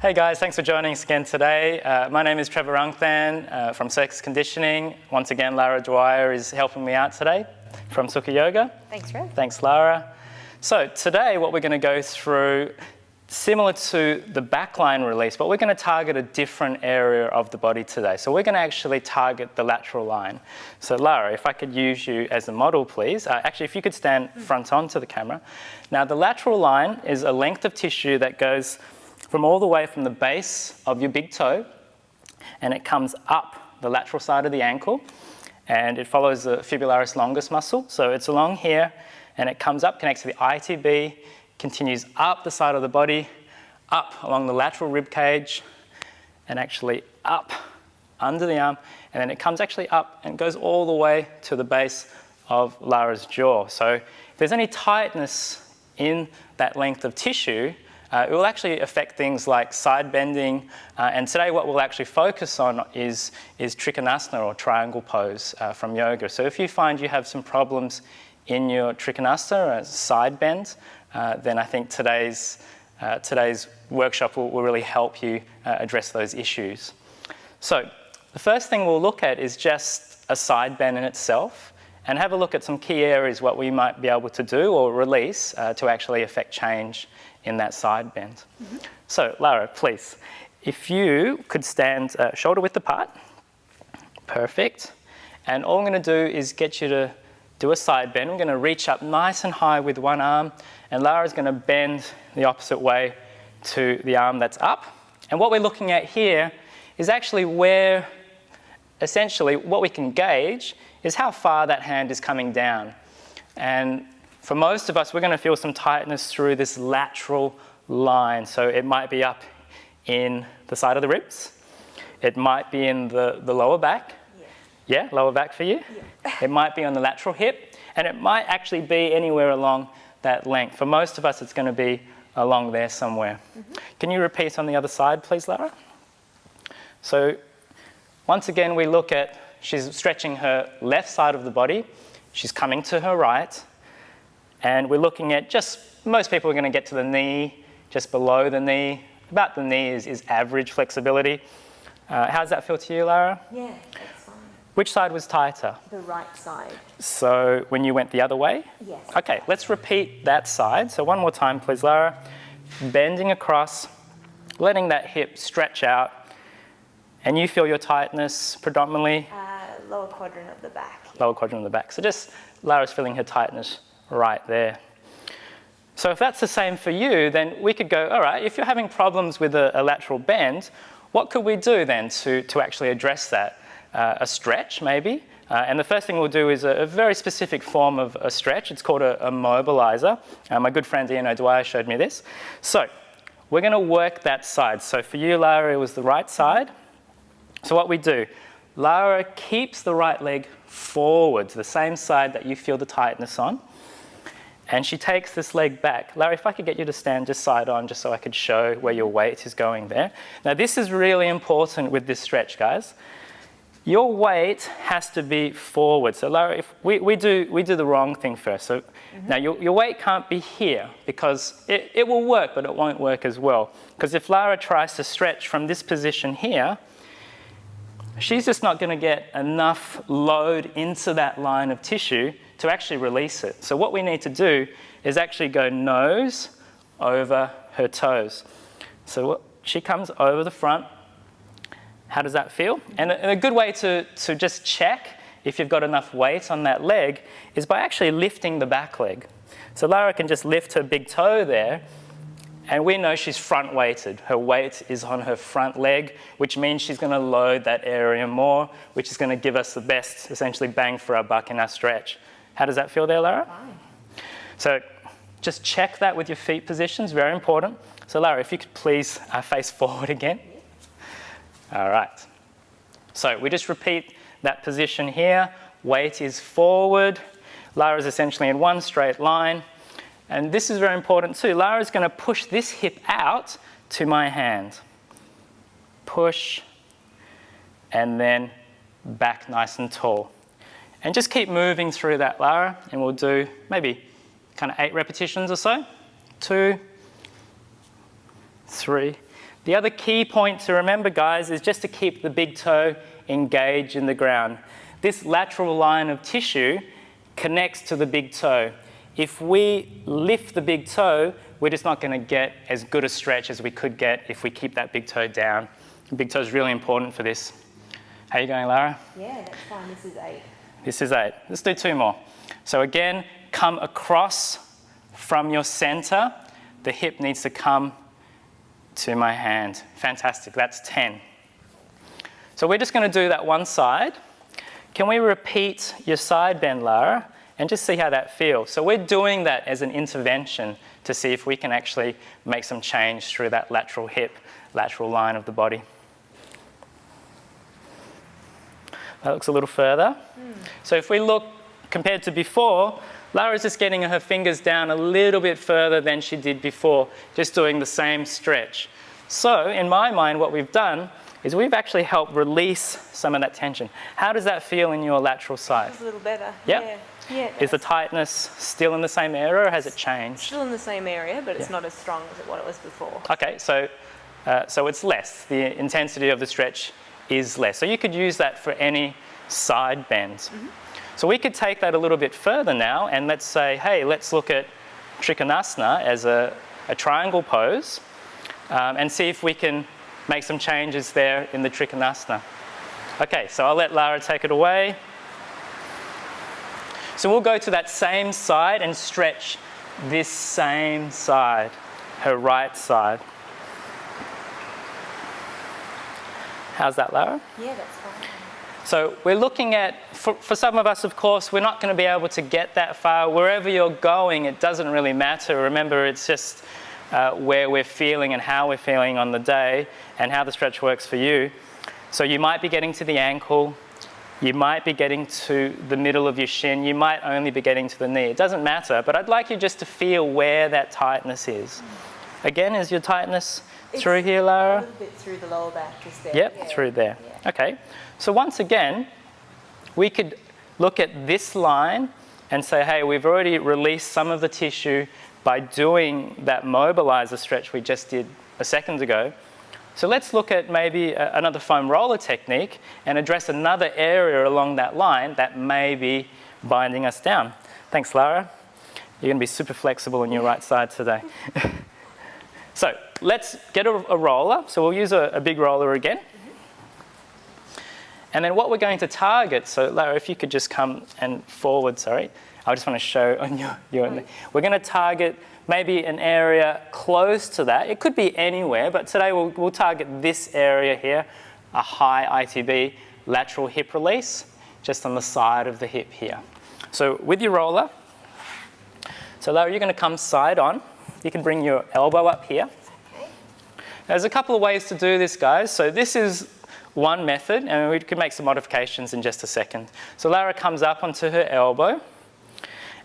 Hey guys, thanks for joining us again today. My name is Trevor from Circus Conditioning. Once again, Lara Dwyer is helping me out today from Sukha Yoga. Thanks, Trev. Thanks, Lara. So today what we're going to go through, similar to the backline release, but we're going to target a different area of the body today. So we're going to actually target the lateral line. So Lara, if I could use you as a model, please. Actually, if you could stand front on to the camera. Now, the lateral line is a length of tissue that goes from all the way from the base of your big toe, and it comes up the lateral side of the ankle, and it follows the fibularis longus muscle. So it's along here, and it comes up, connects to the ITB, continues up the side of the body, up along the lateral rib cage, and actually up under the arm, and then it comes actually up and goes all the way to the base of Lara's jaw. So if there's any tightness in that length of tissue, it will actually affect things like side bending, and today what we'll actually focus on is Trikonasana, or triangle pose from yoga. So if you find you have some problems in your Trikonasana, side bend, then I think today's workshop will really help you address those issues. So the first thing we'll look at is just a side bend in itself, and have a look at some key areas what we might be able to do or release to actually affect change in that side bend. Mm-hmm. So Lara, please, if you could stand shoulder width apart. Perfect. And all I'm going to do is get you to do a side bend. We're going to reach up nice and high with one arm, and Lara's going to bend the opposite way to the arm that's up. And what we're looking at here is actually where, essentially, what we can gauge is how far that hand is coming down. And for most of us, we're going to feel some tightness through this lateral line. So it might be up in the side of the ribs. It might be in the lower back. Yeah, lower back for you. Yeah. It might be on the lateral hip. And it might actually be anywhere along that length. For most of us, it's going to be along there somewhere. Mm-hmm. Can you repeat on the other side, please, Lara? So once again, we look at, she's stretching her left side of the body. She's coming to her right. And we're looking at most people are going to get to the knee, just below the knee. About the knee is average flexibility. How does that feel to you, Lara? Yeah, that's fine. Which side was tighter? The right side. So when you went the other way? Yes. Okay, let's repeat that side. So one more time, please, Lara. Bending across, letting that hip stretch out. And you feel your tightness predominantly? Lower quadrant of the back. Yeah. Lower quadrant of the back. So just Lara's feeling her tightness right there. So if that's the same for you, then we could go, all right, if you're having problems with a lateral bend, what could we do then to actually address that? A stretch, maybe. And the first thing we'll do is a very specific form of a stretch. It's called a mobilizer. My good friend Ian O'Dwyer showed me this. So we're going to work that side. So for you, Lara, it was the right side. So what we do, Lara keeps the right leg forward to the same side that you feel the tightness on. And she takes this leg back. Lara, if I could get you to stand just side on, just so I could show where your weight is going there. Now, this is really important with this stretch, guys. Your weight has to be forward. So, Lara, if we do the wrong thing first. So, now your weight can't be here, because it will work, but it won't work as well. Because if Lara tries to stretch from this position here, she's just not going to get enough load into that line of tissue to actually release it. So what we need to do is actually go nose over her toes. So she comes over the front. How does that feel? And a good way to just check if you've got enough weight on that leg is by actually lifting the back leg. So Lara can just lift her big toe there, and we know she's front weighted. Her weight is on her front leg, which means she's going to load that area more, which is going to give us the best, essentially, bang for our buck in our stretch. How does that feel there, Lara? Fine. So just check that with your feet positions, very important. So Lara, if you could please face forward again. All right. So we just repeat that position here. Weight is forward. Lara's essentially in one straight line. And this is very important too. Lara's going to push this hip out to my hand. Push, and then back nice and tall. And just keep moving through that, Lara, and we'll do maybe kind of 8 repetitions or so. 2, 3, The other key point to remember, guys, is just to keep the big toe engaged in the ground. This lateral line of tissue connects to the big toe. If we lift the big toe, we're just not going to get as good a stretch as we could get if we keep that big toe down. The big toe is really important for this. How are you going, Lara? Yeah, that's fine. This is 8. This is 8. Let's do 2 more. So again, come across from your center. The hip needs to come to my hand. Fantastic, that's 10. So we're just going to do that one side. Can we repeat your side bend, Lara, and just see how that feels? So we're doing that as an intervention to see if we can actually make some change through that lateral hip, lateral line of the body. That looks a little further. So if we look compared to before, Lara's just getting her fingers down a little bit further than she did before, just doing the same stretch. So in my mind, what we've done is we've actually helped release some of that tension. How does that feel in your lateral side? It's a little better. Yep. Yeah. Is the tightness still in the same area or has it changed? Still in the same area, but it's not as strong as what it was before. Okay, so it's less. The intensity of the stretch is less. So you could use that for any side bends. So we could take that a little bit further now and let's say, hey, let's look at Trikonasana as a triangle pose and see if we can make some changes there in the Trikonasana. Okay, so I'll let Lara take it away. So we'll go to that same side and stretch this same side, her right side. How's that, Lara? Yeah, that's fine. So we're looking at, for some of us, of course, we're not going to be able to get that far. Wherever you're going, it doesn't really matter. Remember, it's just where we're feeling and how we're feeling on the day and how the stretch works for you. So you might be getting to the ankle. You might be getting to the middle of your shin. You might only be getting to the knee. It doesn't matter, but I'd like you just to feel where that tightness is. Again, is your tightness through here, Lara? A little bit through the lower back, just there. Yep, yeah. through there. Yeah. Okay, so once again, we could look at this line and say, hey, we've already released some of the tissue by doing that mobilizer stretch we just did a second ago. So let's look at maybe another foam roller technique and address another area along that line that may be binding us down. Thanks, Lara. You're going to be super flexible on your right side today. So let's get a roller. So we'll use a big roller again. And then what we're going to target, so Lara, if you could just come and forward, sorry. I just want to show on your we're going to target maybe an area close to that. It could be anywhere, but today we'll target this area here, a high ITB, lateral hip release, just on the side of the hip here. So with your roller, so Lara, you're going to come side on. You can bring your elbow up here. There's a couple of ways to do this, guys. So this is one method, and we can make some modifications in just a second. So Lara comes up onto her elbow,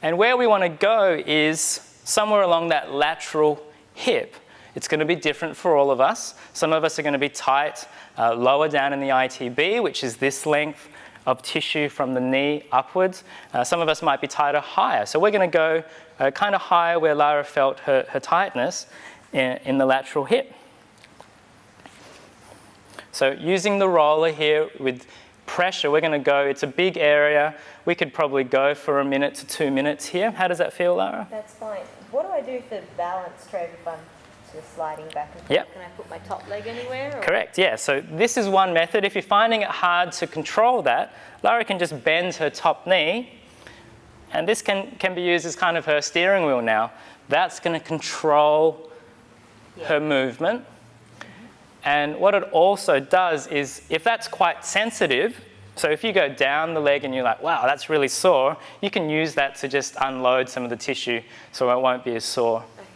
and where we want to go is somewhere along that lateral hip. It's going to be different for all of us. Some of us are going to be tight lower down in the ITB, which is this length of tissue from the knee upwards. Some of us might be tighter higher. So we're going to go kind of higher where Lara felt her tightness in the lateral hip. So using the roller here with pressure, we're going to go, it's a big area. We could probably go for 1 minute to 2 minutes here. How does that feel, Lara? That's fine. What do I do for balance, Trevor, if I'm sort of sliding back and forth? Yep. Can I put my top leg anywhere? Or? Correct, yeah. So this is one method. If you're finding it hard to control that, Lara can just bend her top knee, and this can be used as kind of her steering wheel now. That's going to control her movement. And what it also does is, if that's quite sensitive, so if you go down the leg and you're like, wow, that's really sore, you can use that to just unload some of the tissue so it won't be as sore. Okay.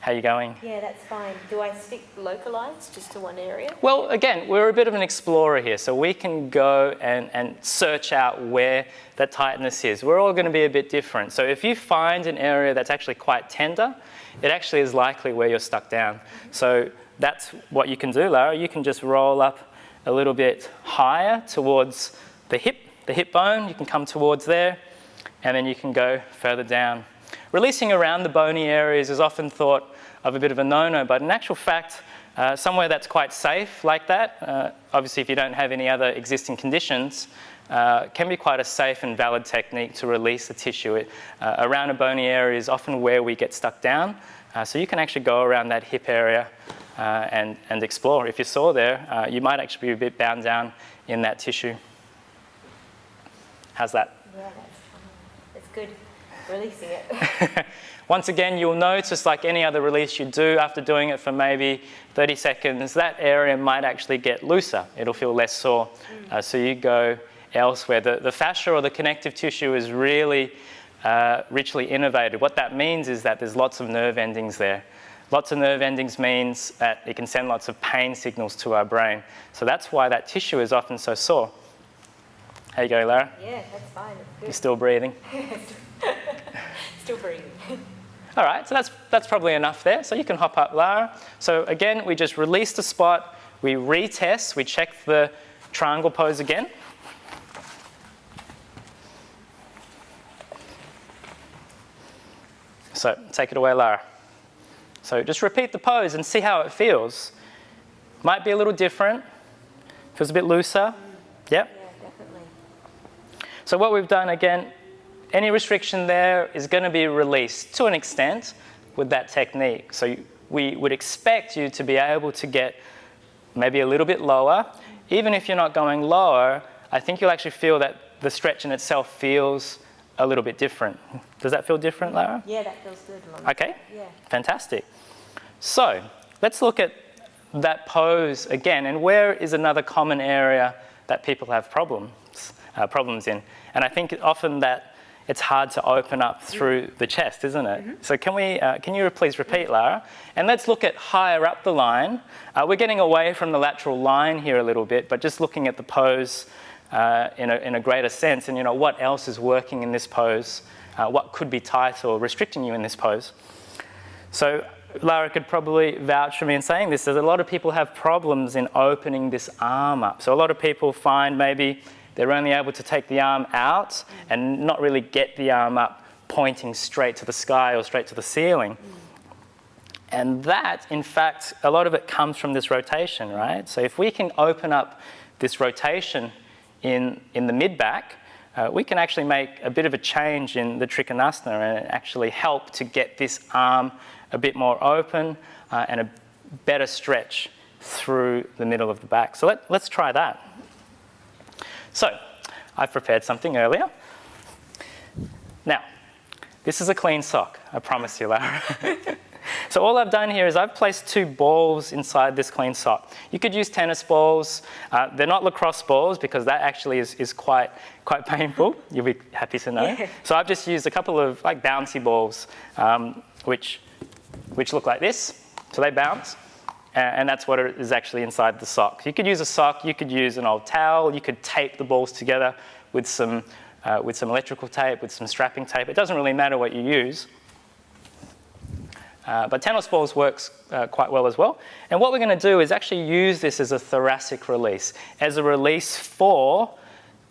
How are you going? Yeah, that's fine. Do I stick localized just to one area? Well, again, we're a bit of an explorer here, so we can go and search out where that tightness is. We're all going to be a bit different. So if you find an area that's actually quite tender, it actually is likely where you're stuck down. So that's what you can do, Lara. You can just roll up a little bit higher towards the hip bone. You can come towards there, and then you can go further down. releasing around the bony areas is often thought of a bit of a no-no, but in actual fact, somewhere that's quite safe like that, obviously if you don't have any other existing conditions, can be quite a safe and valid technique to release the tissue. Around a bony area is often where we get stuck down, so you can actually go around that hip area and explore. If you're sore there, you might actually be a bit bound down in that tissue. How's that? Yeah, that's good. Releasing it. Once again, you'll notice, like any other release you do, after doing it for maybe 30 seconds, that area might actually get looser. It'll feel less sore. So you go elsewhere. The fascia or the connective tissue is really richly innervated. What that means is that there's lots of nerve endings there. Lots of nerve endings means that it can send lots of pain signals to our brain. So that's why that tissue is often so sore. How you going, Lara? Yeah, that's fine. That's good. You're still breathing? Still breathing. All right, so that's probably enough there. So you can hop up, Lara. So again, we just release the spot, we retest, we check the triangle pose again. So take it away, Lara. So just repeat the pose and see how it feels. Might be a little different. Feels a bit looser. Yep. Yeah, definitely. So what we've done, again, any restriction there is going to be released to an extent with that technique. So we would expect you to be able to get maybe a little bit lower. Even if you're not going lower, I think you'll actually feel that the stretch in itself feels a little bit different. Does that feel different, Lara? Yeah, that feels good. Okay, Yeah. fantastic. So let's look at that pose again. And where is another common area that people have problems in? And I think often that it's hard to open up through the chest, isn't it? So can you please repeat, Lara? And let's look at higher up the line. We're getting away from the lateral line here a little bit, but just looking at the pose in a greater sense, and what else is working in this pose, what could be tight or restricting you in this pose. So Lara could probably vouch for me in saying this, that a lot of people have problems in opening this arm up. So a lot of people find maybe they're only able to take the arm out and not really get the arm up pointing straight to the sky or straight to the ceiling. And that, in fact, a lot of it comes from this rotation, right? So if we can open up this rotation in the mid-back, we can actually make a bit of a change in the Trikonasana and actually help to get this arm a bit more open and a better stretch through the middle of the back. So let's try that. So I've prepared something earlier. Now, this is a clean sock, I promise you, Lara. So all I've done here is I've placed 2 balls inside this clean sock. You could use tennis balls. They're not lacrosse balls because that actually is quite painful. You'll be happy to know. Yeah. So I've just used a couple of like bouncy balls, which look like this. So they bounce, and that's what is actually inside the sock. You could use a sock. You could use an old towel. You could tape the balls together with some electrical tape, with some strapping tape. It doesn't really matter what you use. But tennis balls works quite well as well. And what we're going to do is actually use this as a thoracic release, as a release for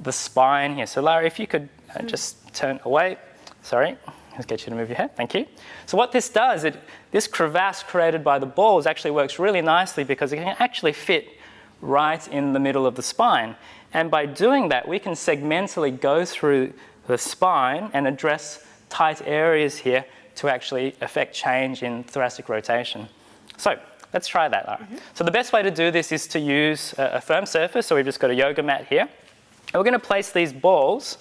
the spine here. So Lara, if you could just turn away. Sorry, let's get you to move your head. Thank you. So what this does, this crevasse created by the balls actually works really nicely because it can actually fit right in the middle of the spine. And by doing that, we can segmentally go through the spine and address tight areas here to actually affect change in thoracic rotation. So let's try that, Lara. So the best way to do this is to use a firm surface. So we've just got a yoga mat here. And we're going to place these balls.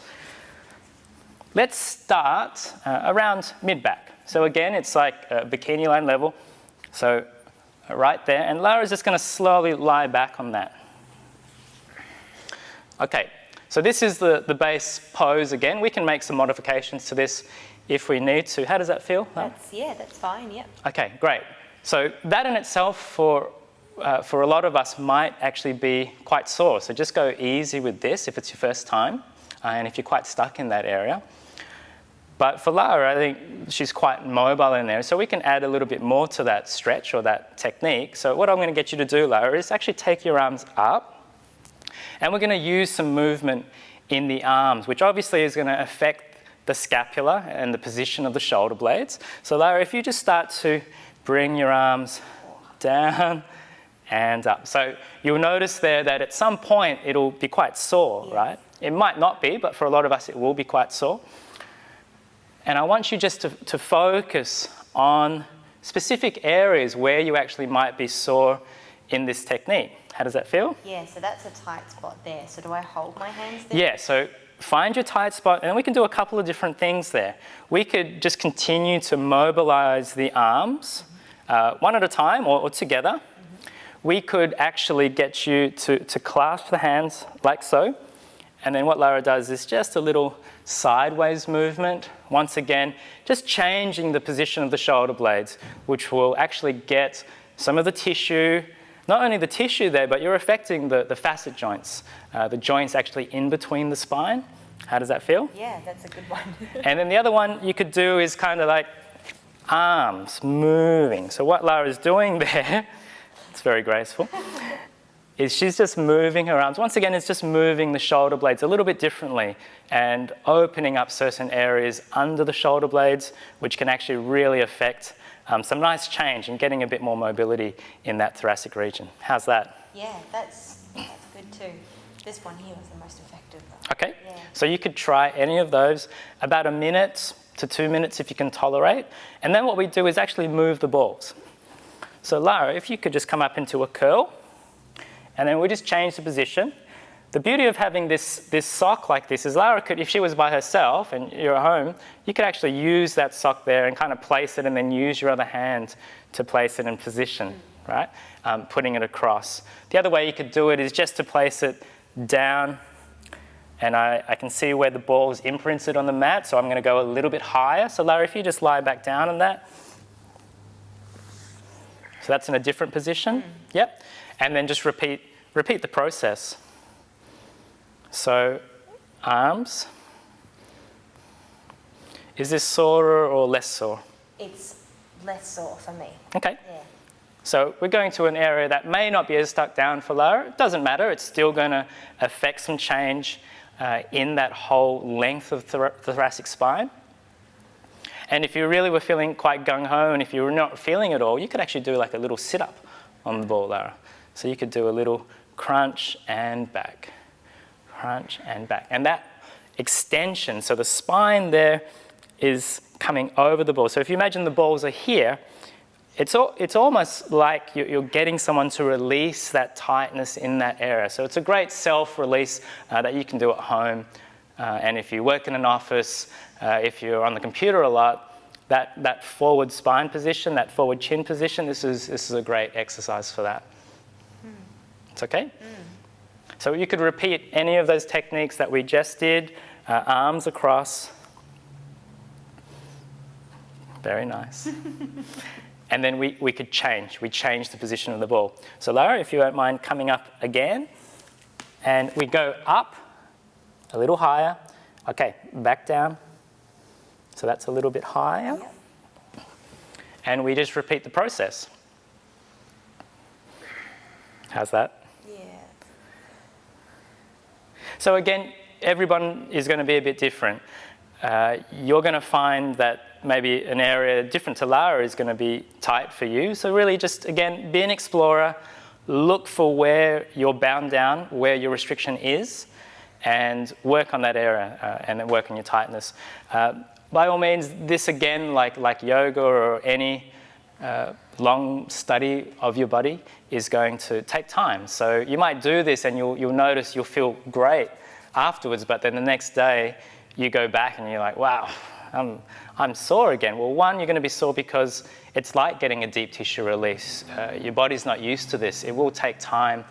Let's start around mid-back. So again, it's like bikini line level. So right there. And Lara's just going to slowly lie back on that. Okay, so this is the base pose again. We can make some modifications to this if we need to. How does that feel? That's fine, yeah. Okay, great. So that in itself for a lot of us might actually be quite sore. So just go easy with this if it's your first time and if you're quite stuck in that area. But for Lara, I think she's quite mobile in there. So we can add a little bit more to that stretch or that technique. So what I'm going to get you to do, Lara, is actually take your arms up. And we're going to use some movement in the arms, which obviously is going to affect the scapula and the position of the shoulder blades. So Lara, if you just start to bring your arms down and up. So you'll notice there that at some point it'll be quite sore, right? It might not be, but for a lot of us it will be quite sore. And I want you just to focus on specific areas where you actually might be sore in this technique. How does that feel? Yeah, so that's a tight spot there. So do I hold my hands there? Yeah, so find your tight spot, and then we can do a couple of different things there. We could just continue to mobilize the arms, one at a time or together. We could actually get you to clasp the hands like so. And then what Lara does is just a little sideways movement. Once again, just changing the position of the shoulder blades, which will actually get some of the tissue, not only the tissue there, but you're affecting the facet joints, the joints actually in between the spine. How does that feel? Yeah, that's a good one. And then the other one you could do is kind of like arms moving. So what Lara's doing there, it's very graceful, is she's just moving her arms. Once again, it's just moving the shoulder blades a little bit differently and opening up certain areas under the shoulder blades, which can actually really affect some nice change and getting a bit more mobility in that thoracic region. How's that? Yeah, that's good too. This one here was the most effective though. Okay, Yeah. so you could try any of those, about 1 minute to 2 minutes if you can tolerate. And then what we do is actually move the balls. So Lara, if you could just come up into a curl, and then we just change the position. The beauty of having this sock like this is Lara could, if she was by herself and you're at home, you could actually use that sock there and kind of place it and then use your other hand to place it in position, right? Putting it across. The other way you could do it is just to place it down, and I can see where the ball is imprinted on the mat, so I'm going to go a little bit higher. So Lara, if you just lie back down on that. So that's in a different position. Yep. And then just repeat the process. So arms. Is this sore or less sore? It's less sore for me. Okay. Yeah. So we're going to an area that may not be as stuck down for Lara. It doesn't matter. It's still going to affect some change in that whole length of the thoracic spine. And if you really were feeling quite gung-ho and if you were not feeling it all, you could actually do like a little sit-up on the ball, Lara. So you could do a little crunch and back, crunch and back. And that extension, so the spine there is coming over the ball. So if you imagine the balls are here, it's almost like you're getting someone to release that tightness in that area. So it's a great self-release that you can do at home. And if you work in an office, if you're on the computer a lot, that forward spine position, that forward chin position, this is a great exercise for that. It's okay? So you could repeat any of those techniques that we just did, arms across. Very nice. And then we could change. We change the position of the ball. So Lara, if you don't mind coming up again, and we go up a little higher. Okay, back down. So that's a little bit higher. Yep. And we just repeat the process. How's that? Yeah. So again, everyone is going to be a bit different. You're going to find that maybe an area different to Lara is going to be tight for you. So really just, again, be an explorer. Look for where you're bound down, where your restriction is, and work on that area and then work on your tightness. By all means, this again, like yoga or any long study of your body, is going to take time. So you might do this and you'll notice you'll feel great afterwards, but then the next day you go back and you're like, wow, I'm sore again. Well, one, you're going to be sore because it's like getting a deep tissue release. Your body's not used to this. It will take time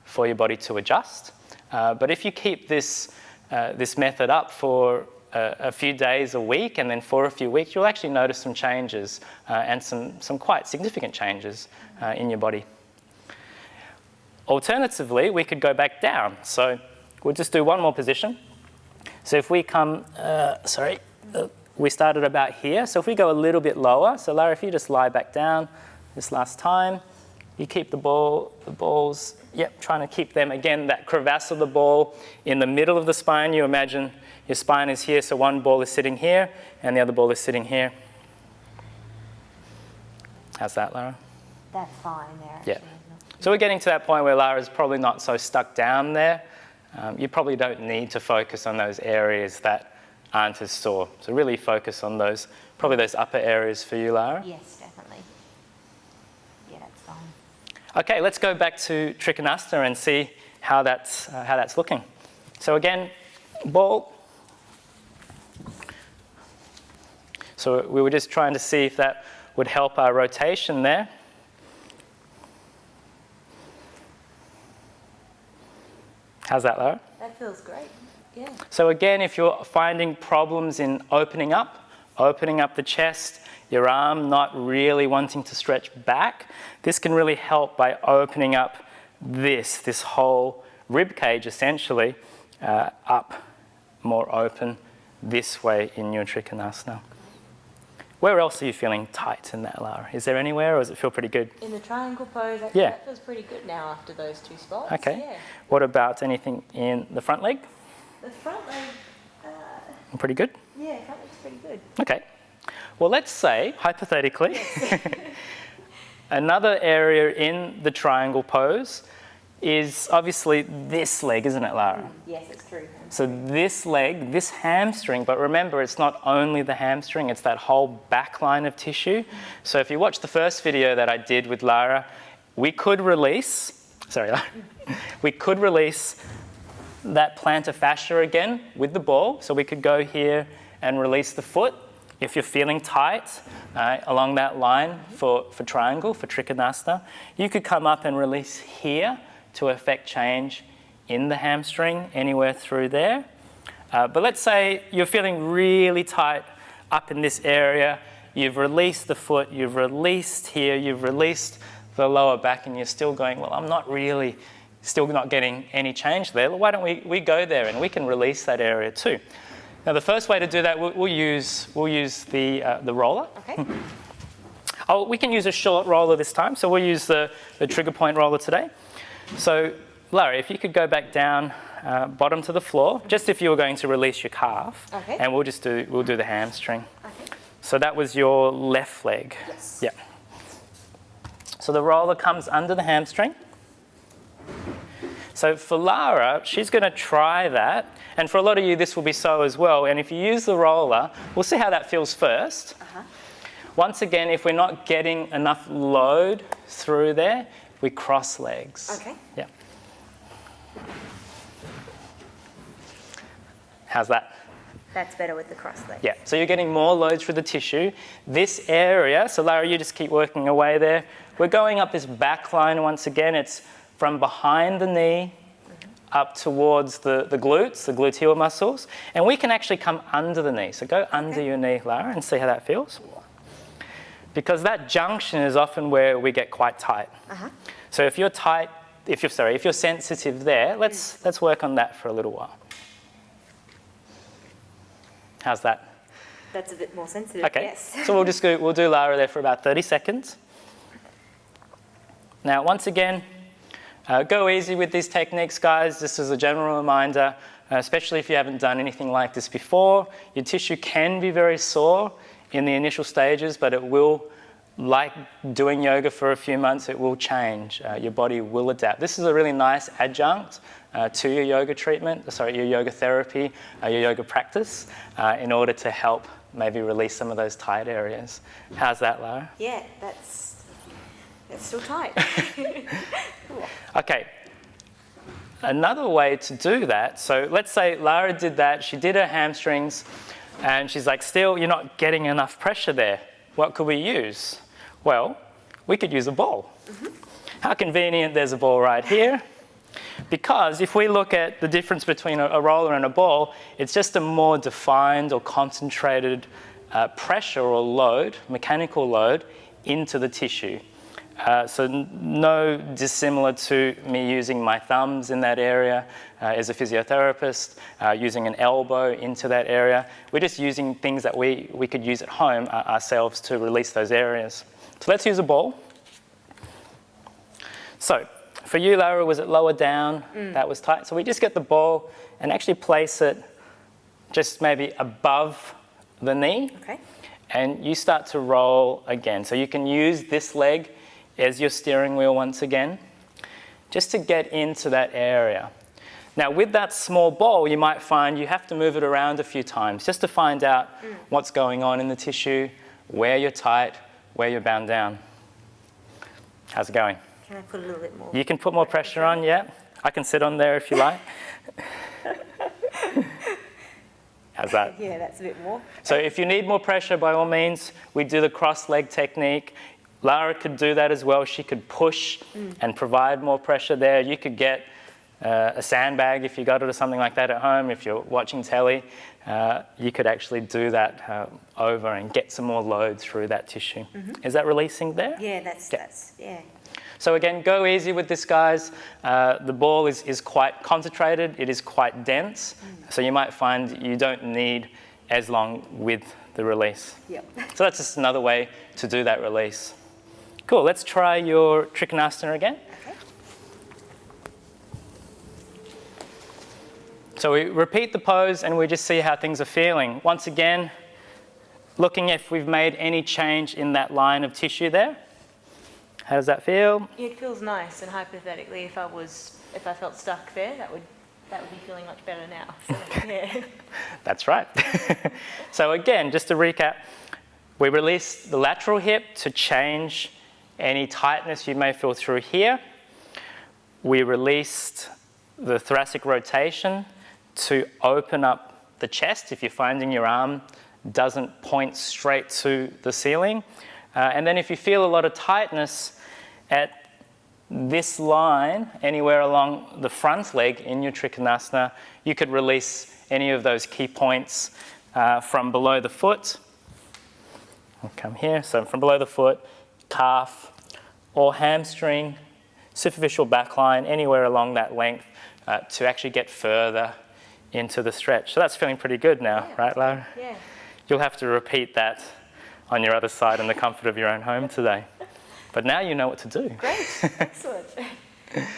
for your body to adjust. But if you keep this method up for a few days, a week, and then for a few weeks, you'll actually notice some changes and some quite significant changes in your body. Alternatively, we could go back down. So we'll just do one more position. So if we come, we started about here. So if we go a little bit lower, so Lara, if you just lie back down this last time, you keep the balls, trying to keep them, again, that crevasse of the ball in the middle of the spine. You imagine Your spine is here, so one ball is sitting here, and the other ball is sitting here. How's that, Lara? That's fine there, actually. Yeah. So we're getting to that point where Lara's probably not so stuck down there. You probably don't need to focus on those areas that aren't as sore. So really focus on those, probably those upper areas for you, Lara. Yes, definitely. Yeah, that's fine. Okay, let's go back to Trikonasana and see how that's looking. So again, ball. So we were just trying to see if that would help our rotation there. How's that, Lara? That feels great. Yeah. So again, if you're finding problems in opening up the chest, your arm not really wanting to stretch back, this can really help by opening up this whole rib cage essentially up more open this way in your Trikonasana. Where else are you feeling tight in that, Lara? Is there anywhere, or does it feel pretty good? In the triangle pose, actually, Yeah. that feels pretty good now after those two spots. Okay. Yeah. What about anything in the front leg? The front leg, Pretty good? yeah, front leg's pretty good. Okay. Well, let's say, hypothetically, another area in the triangle pose is obviously this leg, isn't it, Lara? Yes, it's true. So this leg, this hamstring, but remember, it's not only the hamstring, it's that whole back line of tissue. So if you watch the first video that I did with Lara, we could release that plantar fascia again with the ball. So we could go here and release the foot. If you're feeling tight along that line for triangle, for Trikonasana, you could come up and release here to affect change in the hamstring, anywhere through there. But let's say you're feeling really tight up in this area. You've released the foot, you've released here, you've released the lower back, and you're still going, well, I'm not really, still not getting any change there. Why don't we go there and we can release that area too. Now the first way to do that, we'll use the roller. Okay. We can use a short roller this time, so we'll use the trigger point roller today. So Lara, if you could go back down, bottom to the floor, just if you were going to release your calf, Okay. and we'll do the hamstring. Okay. So that was your left leg. Yes. Yeah. So the roller comes under the hamstring. So for Lara, she's going to try that, and for a lot of you, this will be so as well. And if you use the roller, we'll see how that feels first. Once again, if we're not getting enough load through there, we cross legs. Okay. Yeah. How's that? That's better with the cross leg. Yeah, so you're getting more load through the tissue. This area, so Lara, you just keep working away there. We're going up this back line once again. It's from behind the knee up towards the glutes, the gluteal muscles. And we can actually come under the knee. So go under your knee, Lara, and see how that feels. Because that junction is often where we get quite tight. So if you're tight, if you're sensitive there, let's work on that for a little while. How's that? That's a bit more sensitive, Okay, yes. so we'll do Lara there for about 30 seconds. Now, once again, go easy with these techniques, guys. This is a general reminder, especially if you haven't done anything like this before. Your tissue can be very sore in the initial stages, but it will, like doing yoga for a few months, it will change. Your body will adapt. This is a really nice adjunct to your yoga your yoga therapy, your yoga practice, in order to help maybe release some of those tight areas. How's that, Lara? Yeah, that's still tight. Okay. Another way to do that, so let's say Lara did that, she did her hamstrings, and she's like, still, you're not getting enough pressure there. What could we use? Well, we could use a ball. How convenient, there's a ball right here. Because if we look at the difference between a roller and a ball, it's just a more defined or concentrated pressure or load, mechanical load, into the tissue. So no dissimilar to me using my thumbs in that area as a physiotherapist, using an elbow into that area. We're just using things that we could use at home ourselves to release those areas. So let's use a ball. So for you, Lara, was it lower down? That was tight. So we just get the ball and actually place it just maybe above the knee. Okay. And you start to roll again. So you can use this leg as your steering wheel once again, just to get into that area. Now, with that small ball, you might find you have to move it around a few times just to find out what's going on in the tissue, where you're tight, where you're bound down. How's it going? Can I put a little bit more? You can put more pressure on, yeah. I can sit on there if you like. How's that? Yeah, that's a bit more. So if you need more pressure, by all means, we do the cross-leg technique. Lara could do that as well. She could push and provide more pressure there. You could get a sandbag if you got it or something like that at home. If you're watching telly, you could actually do that over and get some more load through that tissue. Is that releasing there? Yeah, that's yeah. So again, go easy with this, guys. The ball is quite concentrated. It is quite dense. So you might find you don't need as long with the release. Yep. So that's just another way to do that release. Cool, let's try your Trikonasana again. Okay. So we repeat the pose and we just see how things are feeling. Once again, looking if we've made any change in that line of tissue there. How does that feel? It feels nice, and hypothetically, if I felt stuck there, that would be feeling much better now. So, yeah. That's right. So again, just to recap, we release the lateral hip to change any tightness you may feel through here. We released the thoracic rotation to open up the chest if you're finding your arm doesn't point straight to the ceiling. And then if you feel a lot of tightness at this line, anywhere along the front leg in your Trikonasana, you could release any of those key points from below the foot. I'll come here. So from below the foot, calf, or hamstring, superficial back line, anywhere along that length to actually get further into the stretch. So that's feeling pretty good now, right, Lara? Yeah. You'll have to repeat that on your other side in the comfort of your own home today. But now you know what to do. Great. Excellent.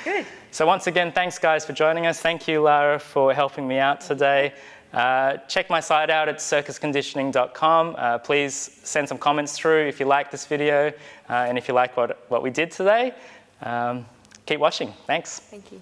Good. So once again, thanks guys for joining us. Thank you, Lara, for helping me out today. Check my site out at circusconditioning.com. Please send some comments through if you like this video and if you like what we did today. Keep watching. Thanks. Thank you.